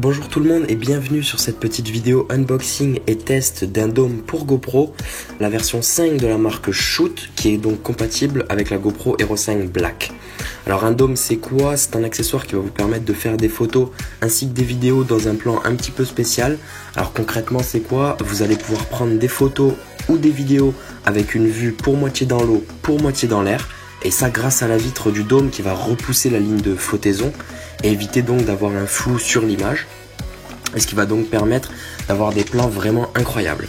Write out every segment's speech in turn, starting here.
Bonjour tout le monde et bienvenue sur cette petite vidéo unboxing et test d'un dôme pour GoPro, la version 5 de la marque Shoot qui est donc compatible avec la GoPro Hero 5 Black. Alors un dôme c'est quoi? C'est un accessoire qui va vous permettre de faire des photos ainsi que des vidéos dans un plan un petit peu spécial. Alors concrètement c'est quoi? Vous allez pouvoir prendre des photos ou des vidéos avec une vue pour moitié dans l'eau, pour moitié dans l'air. Et ça grâce à la vitre du dôme qui va repousser la ligne de flottaison et éviter donc d'avoir un flou sur l'image. Et ce qui va donc permettre d'avoir des plans vraiment incroyables.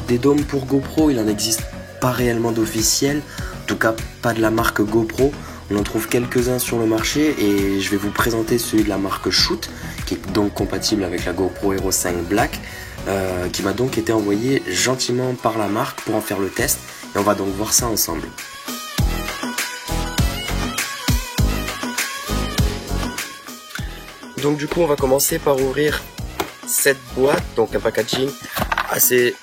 Des dômes pour GoPro, il n'en existe pas réellement d'officiels, en tout cas pas de la marque GoPro. On en trouve quelques-uns sur le marché et je vais vous présenter celui de la marque Shoot qui est donc compatible avec la GoPro Hero 5 Black qui m'a donc été envoyé gentiment par la marque pour en faire le test et on va donc voir ça ensemble. Donc du coup on va commencer par ouvrir cette boîte, donc un packaging assez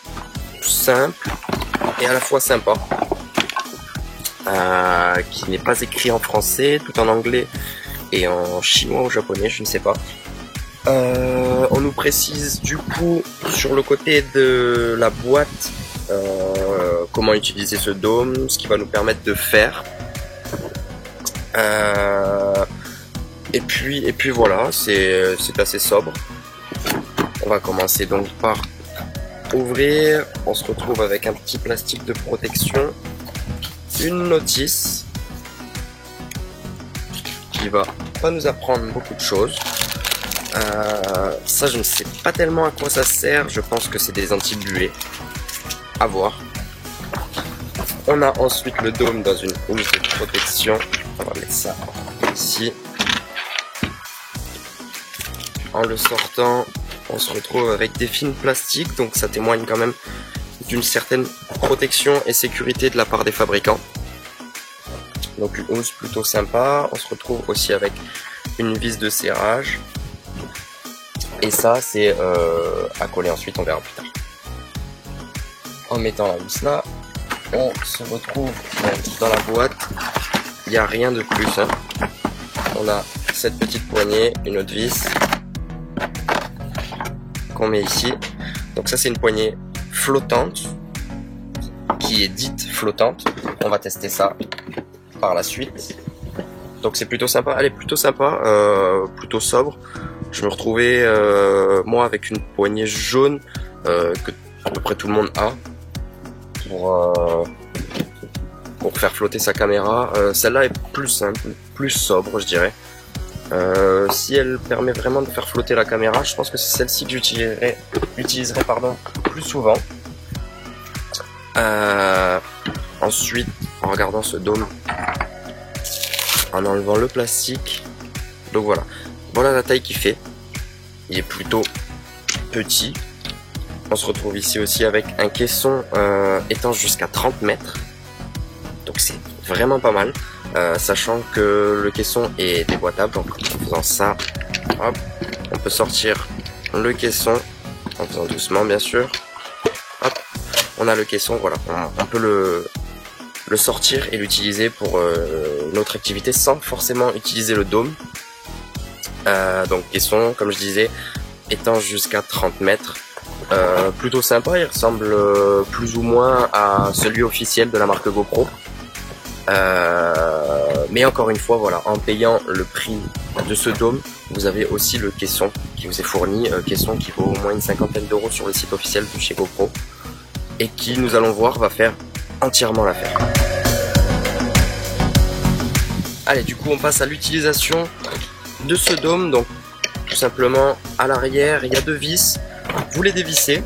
simple et à la fois sympa, qui n'est pas écrit en français, tout en anglais et en chinois ou japonais, je ne sais pas. On nous précise du coup sur le côté de la boîte comment utiliser ce dôme, ce qui va nous permettre de faire. Et puis voilà, c'est assez sobre. On va commencer donc par ouvrir. On se retrouve avec un petit plastique de protection, une notice qui va pas nous apprendre beaucoup de choses. Ça je ne sais pas tellement à quoi ça sert, je pense que c'est des anti-buées. À voir. On a ensuite le dôme dans une housse de protection. On va mettre ça ici. En le sortant, on se retrouve avec des films plastiques, donc ça témoigne quand même d'une certaine protection et sécurité de la part des fabricants. Donc une housse plutôt sympa. On se retrouve aussi avec une vis de serrage. Et ça, c'est à coller ensuite, on verra plus tard. En mettant la housse là, on se retrouve dans la boîte. Il n'y a rien de plus. Hein. On a cette petite poignée, une autre vis qu'on met ici. Donc ça, c'est une poignée flottante qui est dite flottante. On va tester ça par la suite. Donc c'est plutôt sympa. Elle est plutôt sympa, plutôt sobre. Je me retrouvais moi avec une poignée jaune que à peu près tout le monde a pour faire flotter sa caméra. Celle-là est plus simple, plus sobre je dirais. Si elle permet vraiment de faire flotter la caméra, je pense que c'est celle-ci que j'utiliserai plus souvent. Ensuite, en regardant ce dôme, en enlevant le plastique, donc voilà la taille qu'il fait. Il est plutôt petit. On se retrouve ici aussi avec un caisson étanche jusqu'à 30 mètres. Donc c'est vraiment pas mal. Sachant que le caisson est déboîtable. Donc en faisant ça, hop, on peut sortir le caisson. En faisant doucement bien sûr. Hop, on a le caisson, voilà. On peut le sortir et l'utiliser pour une autre activité sans forcément utiliser le dôme. Donc caisson, comme je disais, étanche jusqu'à 30 mètres. Plutôt sympa, il ressemble plus ou moins à celui officiel de la marque GoPro. Mais encore une fois, voilà, en payant le prix de ce dôme, vous avez aussi le caisson qui vous est fourni, caisson qui vaut au moins une cinquantaine d'euros sur le site officiel de chez GoPro et qui, nous allons voir, va faire entièrement l'affaire. Allez, du coup, on passe à l'utilisation de ce dôme. Donc tout simplement à l'arrière il y a deux vis, vous les dévissez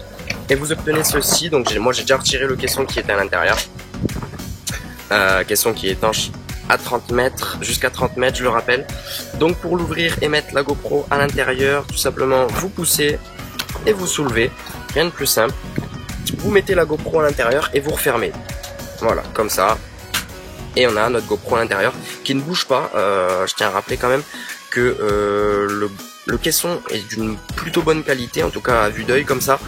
et vous obtenez ceci. Donc moi j'ai déjà retiré le caisson qui était à l'intérieur, caisson qui est étanche à 30 mètres, jusqu'à 30 mètres je le rappelle. Donc pour l'ouvrir et mettre la GoPro à l'intérieur, tout simplement vous poussez et vous soulevez, rien de plus simple. Vous mettez la GoPro à l'intérieur et vous refermez, voilà, comme ça. Et on a notre GoPro à l'intérieur qui ne bouge pas. Je tiens à rappeler quand même que le caisson est d'une plutôt bonne qualité, en tout cas à vue d'œil comme ça.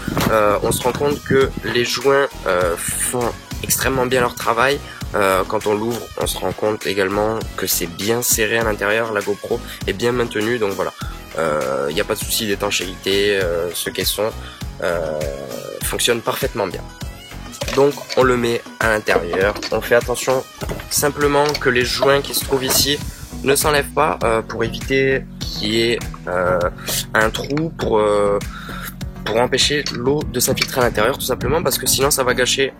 On se rend compte que les joints font extrêmement bien leur travail. Quand on l'ouvre, on se rend compte également que c'est bien serré à l'intérieur, la GoPro est bien maintenue, donc voilà. Il n'y a pas de souci d'étanchéité, ce caisson fonctionne parfaitement bien. Donc on le met à l'intérieur, on fait attention simplement que les joints qui se trouvent ici ne s'enlèvent pas pour éviter qu'il y ait un trou pour empêcher l'eau de s'infiltrer à l'intérieur, tout simplement parce que sinon ça va gâcher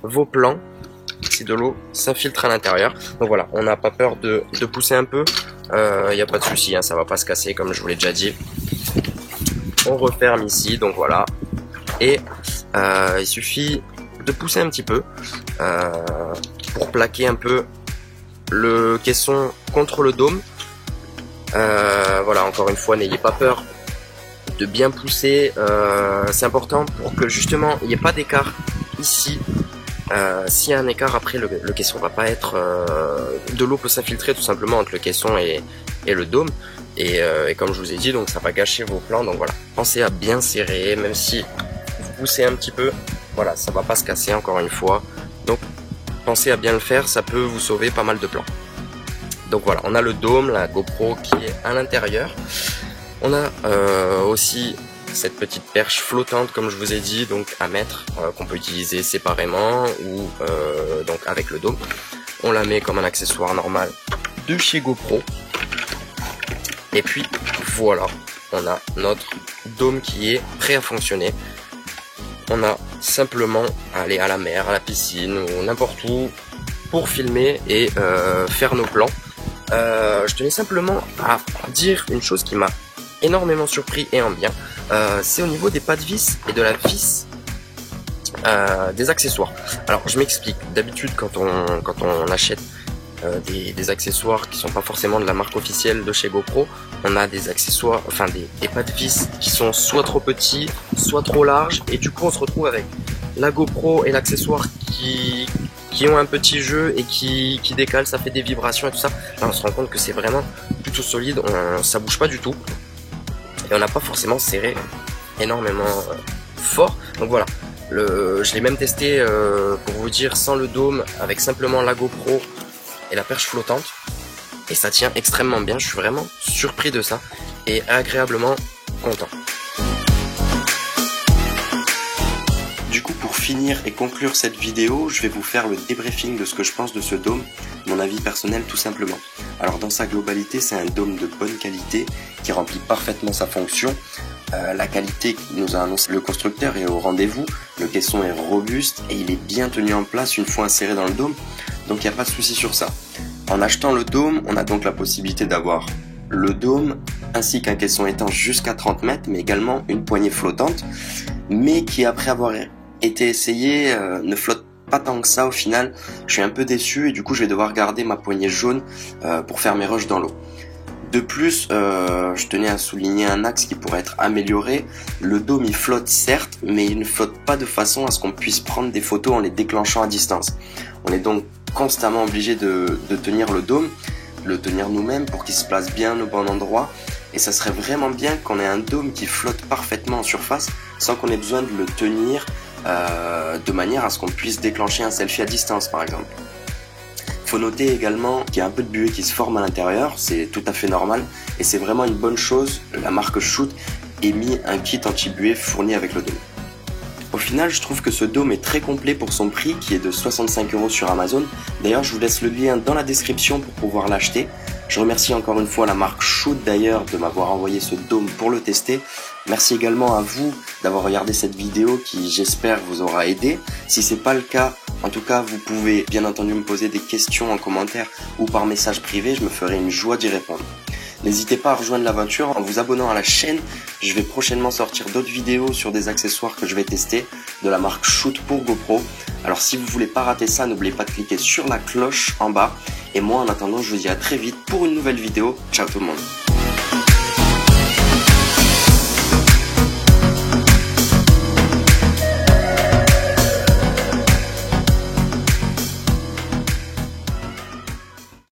vos plans si de l'eau s'infiltre à l'intérieur. Donc voilà, on n'a pas peur de pousser un peu, il n'y a pas de souci, hein, ça va pas se casser comme je vous l'ai déjà dit. On referme ici, donc voilà, et il suffit de pousser un petit peu pour plaquer un peu le caisson contre le dôme. Voilà, encore une fois, n'ayez pas peur de bien pousser, c'est important pour que justement il n'y ait pas d'écart ici. S'il y a un écart, après le caisson va pas être de l'eau peut s'infiltrer tout simplement entre le caisson et le dôme, et comme je vous ai dit, donc ça va gâcher vos plans. Donc voilà, pensez à bien serrer, même si vous poussez un petit peu, voilà, ça va pas se casser encore une fois, donc pensez à bien le faire, ça peut vous sauver pas mal de plans. Donc voilà, on a le dôme, la GoPro qui est à l'intérieur, on a aussi cette petite perche flottante comme je vous ai dit, donc à mettre, qu'on peut utiliser séparément ou donc avec le dôme. On la met comme un accessoire normal de chez GoPro, et puis voilà, on a notre dôme qui est prêt à fonctionner. On a simplement à aller à la mer, à la piscine ou n'importe où pour filmer et faire nos plans. Je tenais simplement à dire une chose qui m'a énormément surpris et en bien, c'est au niveau des pas de vis et de la vis des accessoires. Alors je m'explique, d'habitude quand on achète des accessoires qui sont pas forcément de la marque officielle de chez GoPro, on a des accessoires, enfin des pas de vis qui sont soit trop petits, soit trop larges, et du coup on se retrouve avec la GoPro et l'accessoire qui ont un petit jeu et qui décalent, ça fait des vibrations et tout ça. Là on se rend compte que c'est vraiment plutôt solide, ça bouge pas du tout, et on n'a pas forcément serré énormément fort. Donc voilà, je l'ai même testé pour vous dire sans le dôme, avec simplement la GoPro et la perche flottante, et ça tient extrêmement bien. Je suis vraiment surpris de ça et agréablement content. Du coup, pour finir et conclure cette vidéo, je vais vous faire le débriefing de ce que je pense de ce dôme, mon avis personnel tout simplement. Alors dans sa globalité, c'est un dôme de bonne qualité qui remplit parfaitement sa fonction. La qualité que nous a annoncé le constructeur est au rendez-vous, le caisson est robuste et il est bien tenu en place une fois inséré dans le dôme, donc il n'y a pas de souci sur ça. En achetant le dôme, on a donc la possibilité d'avoir le dôme ainsi qu'un caisson étanche jusqu'à 30 mètres, mais également une poignée flottante, mais qui après avoir été essayé ne flotte pas tant que ça au final. Je suis un peu déçu et du coup je vais devoir garder ma poignée jaune pour faire mes rushs dans l'eau. De plus, je tenais à souligner un axe qui pourrait être amélioré. Le dôme il flotte certes, mais il ne flotte pas de façon à ce qu'on puisse prendre des photos en les déclenchant à distance. On est donc constamment obligé de tenir le dôme, le tenir nous-mêmes pour qu'il se place bien au bon endroit. Et ça serait vraiment bien qu'on ait un dôme qui flotte parfaitement en surface sans qu'on ait besoin de le tenir de manière à ce qu'on puisse déclencher un selfie à distance par exemple. Faut noter également qu'il y a un peu de buée qui se forme à l'intérieur, c'est tout à fait normal et c'est vraiment une bonne chose. La marque Shoot ait mis un kit anti-buée fourni avec le dôme. Au final, je trouve que ce dôme est très complet pour son prix qui est de 65 € sur Amazon. D'ailleurs, je vous laisse le lien dans la description pour pouvoir l'acheter. Je remercie encore une fois la marque Shoot d'ailleurs de m'avoir envoyé ce dôme pour le tester. Merci également à vous d'avoir regardé cette vidéo qui, j'espère, vous aura aidé. Si c'est pas le cas, en tout cas, vous pouvez bien entendu me poser des questions en commentaire ou par message privé, je me ferai une joie d'y répondre. N'hésitez pas à rejoindre l'aventure en vous abonnant à la chaîne. Je vais prochainement sortir d'autres vidéos sur des accessoires que je vais tester de la marque Shoot pour GoPro. Alors si vous voulez pas rater ça, n'oubliez pas de cliquer sur la cloche en bas. Et moi en attendant, je vous dis à très vite pour une nouvelle vidéo. Ciao tout le monde.